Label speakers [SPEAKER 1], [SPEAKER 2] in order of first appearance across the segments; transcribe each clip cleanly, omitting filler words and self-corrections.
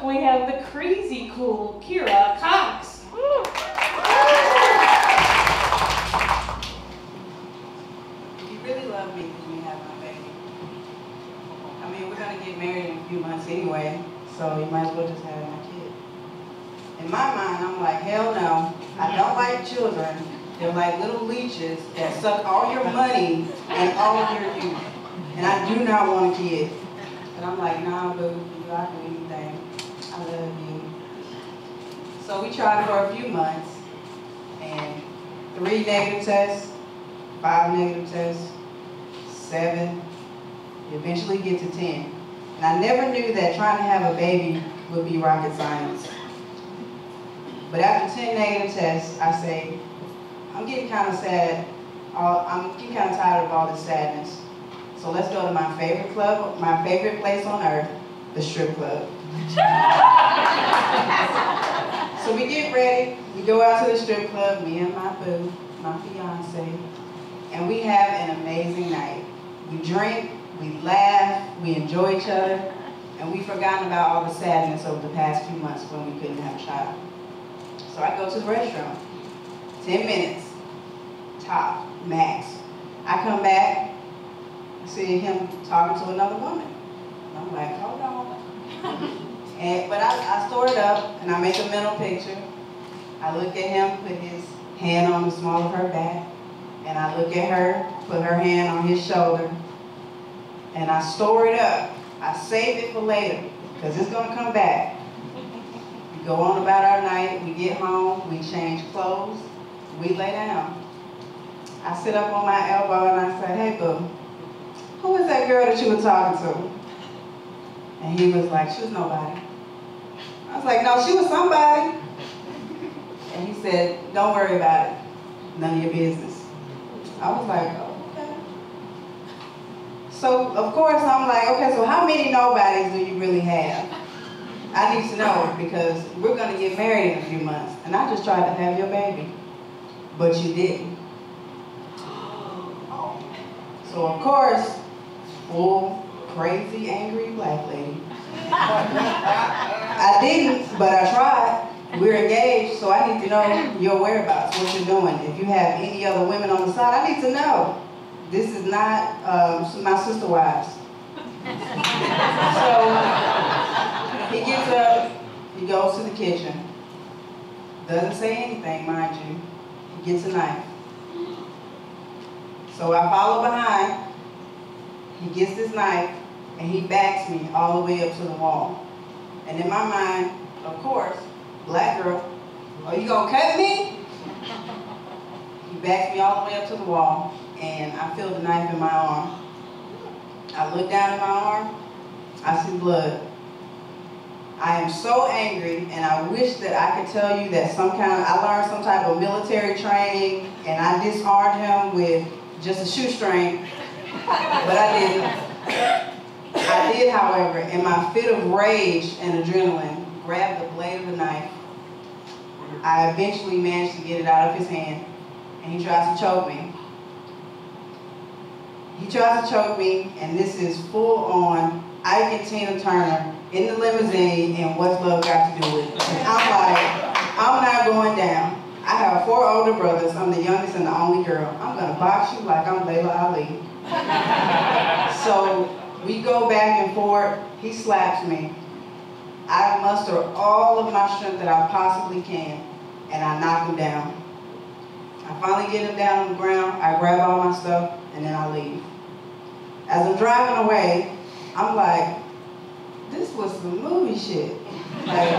[SPEAKER 1] we have the crazy cool Kira Cox.
[SPEAKER 2] You really love me because you have my baby. I mean, we're going to get married in a few months anyway, so you might as well just have my kid. In my mind, I'm like, hell no. I don't like children. They're like little leeches that suck all your money and all of your youth. And I do not want a kid. But I'm like, nah, boo, you I do anything. I love you. So we tried for a few months, and 3 negative tests, 5 negative tests, 7, you eventually get to 10. And I never knew that trying to have a baby would be rocket science. But after 10 negative tests, I say, I'm getting kind of sad. I'm getting kind of tired of all this sadness. So let's go to my favorite club, my favorite place on earth, the strip club. So we get ready, we go out to the strip club, me and my boo, my fiance, and we have an amazing night. We drink, we laugh, we enjoy each other, and we've forgotten about all the sadness over the past few months when we couldn't have a child. So I go to the restroom, 10 minutes, top, max. I come back, I see him talking to another woman. I'm like, hold on. But I store it up and I make a mental picture. I look at him, put his hand on the small of her back, and I look at her, put her hand on his shoulder, and I store it up. I save it for later, because it's going to come back. We go on about our night, we get home, we change clothes, we lay down. I sit up on my elbow and I say, hey boo, who was that girl that you were talking to? And he was like, she was nobody. I was like, no, she was somebody. And he said, don't worry about it. None of your business. I was like, oh, okay. So, of course, I'm like, okay, so how many nobodies do you really have? I need to know, because we're going to get married in a few months. And I just tried to have your baby. But you didn't. So, of course, full, crazy, angry black lady. I didn't, but I tried. We're engaged, so I need to know your whereabouts, what you're doing. If you have any other women on the side, I need to know. This is not my sister wives. So he gets up, he goes to the kitchen. Doesn't say anything, mind you. He gets a knife. So I follow behind. He gets this knife, and he backs me all the way up to the wall. And in my mind, of course, black girl, are you gonna cut me? He backs me all the way up to the wall, and I feel the knife in my arm. I look down at my arm, I see blood. I am so angry, and I wish that I could tell you that I learned some type of military training, and I disarmed him with just a shoestring, but I didn't. I did, however, in my fit of rage and adrenaline, grab the blade of the knife. I eventually managed to get it out of his hand, and he tries to choke me. He tries to choke me, and this is full on Ike and Tina Turner in the limousine, and what's love got to do with it? And I'm like, I'm not going down. I have 4 older brothers. I'm the youngest and the only girl. I'm going to box you like I'm Layla Ali. So we go back and forth. He slaps me. I muster all of my strength that I possibly can, and I knock him down. I finally get him down on the ground. I grab all my stuff, and then I leave. As I'm driving away, I'm like, this was some movie shit. Like,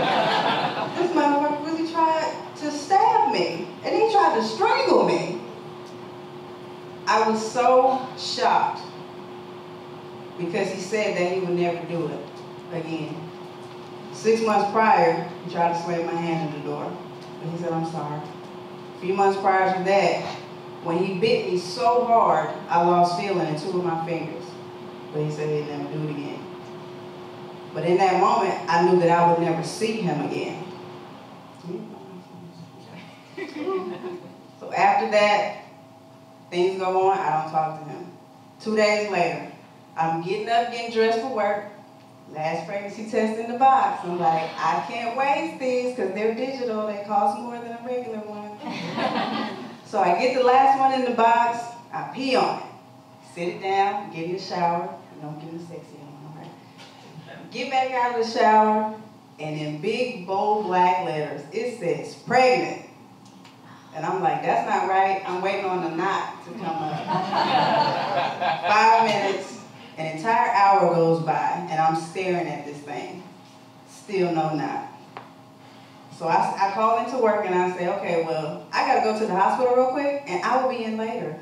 [SPEAKER 2] this motherfucker really tried to stab me, and he tried to strangle me. I was so shocked because he said that he would never do it again. 6 months prior, he tried to slam my hand in the door, but he said, I'm sorry. A few months prior to that, when he bit me so hard, I lost feeling in 2 of my fingers, but he said he'd never do it again. But in that moment, I knew that I would never see him again. So after that, things go on, I don't talk to him. 2 days later, I'm getting up, getting dressed for work, Last pregnancy test in the box. I'm like, I can't waste these because they're digital. They cost more than a regular one. So I get the last one in the box. I pee on it. Sit it down, get in the shower. Don't get the sexy on, all right? Get back out of the shower, and in big, bold black letters, it says, pregnant. And I'm like, that's not right. I'm waiting on the knot to come up. 5 minutes, an entire hour goes by, and I'm staring at this thing. Still no knot. So I call into work, and I say, okay, well, I got to go to the hospital real quick, and I will be in later.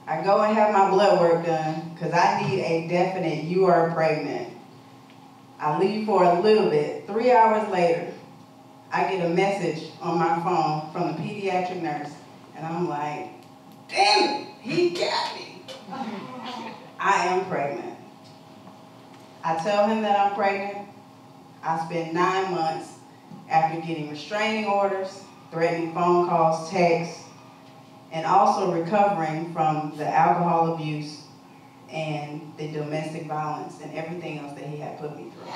[SPEAKER 2] I go and have my blood work done, because I need a definite, you are pregnant. I leave for a little bit. 3 hours later, I get a message on my phone from the pediatric nurse, and I'm like, damn it, he got me. I am pregnant. I tell him that I'm pregnant. I spend 9 months after getting restraining orders, threatening phone calls, texts, and also recovering from the alcohol abuse and the domestic violence and everything else that he had put me through.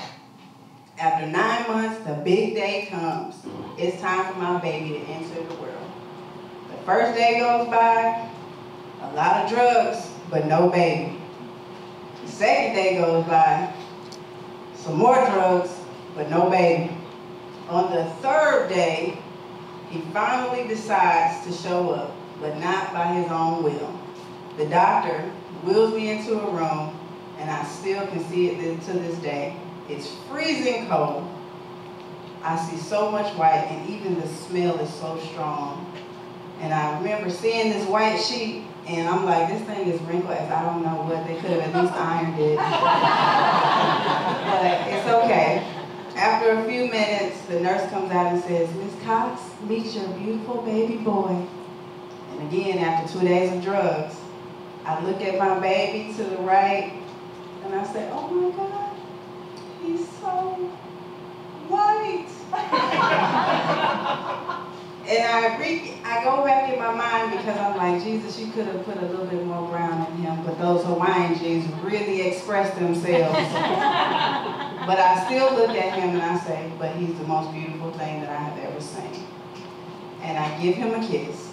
[SPEAKER 2] After 9 months, the big day comes. It's time for my baby to enter the world. The first day goes by, a lot of drugs, but no baby. The second day goes by, some more drugs, but no baby. On the third day, he finally decides to show up, but not by his own will. The doctor wheels me into a room, and I still can see it to this day. It's freezing cold. I see so much white, and even the smell is so strong. And I remember seeing this white sheet, and I'm like, this thing is wrinkled as I don't know what. They could have at least ironed it. But it's okay. After a few minutes, the nurse comes out and says, Miss Cox, meet your beautiful baby boy. And again, after 2 days of drugs, I look at my baby to the right, and I say, oh my God, he's so white. And I go back in my mind because I'm like, Jesus, you could have put a little bit more brown in him, but those Hawaiian genes really express themselves. But I still look at him and I say, but he's the most beautiful thing that I have ever seen. And I give him a kiss.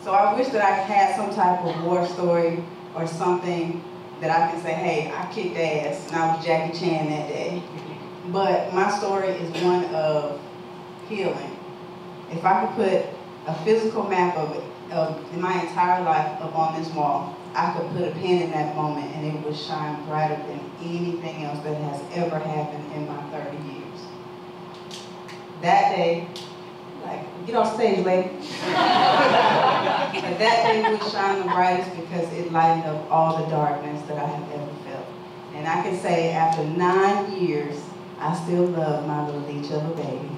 [SPEAKER 2] So I wish that I had some type of war story or something that I can say, hey, I kicked ass and I was Jackie Chan that day. But my story is one of healing. If I could put a physical map of it, in my entire life up on this wall, I could put a pin in that moment and it would shine brighter than anything else that has ever happened in my 30 years. That day, like, get off stage, lady. But that day would shine the brightest because it lightened up all the darkness that I have ever felt. And I can say after 9 years, I still love my little leech of a baby.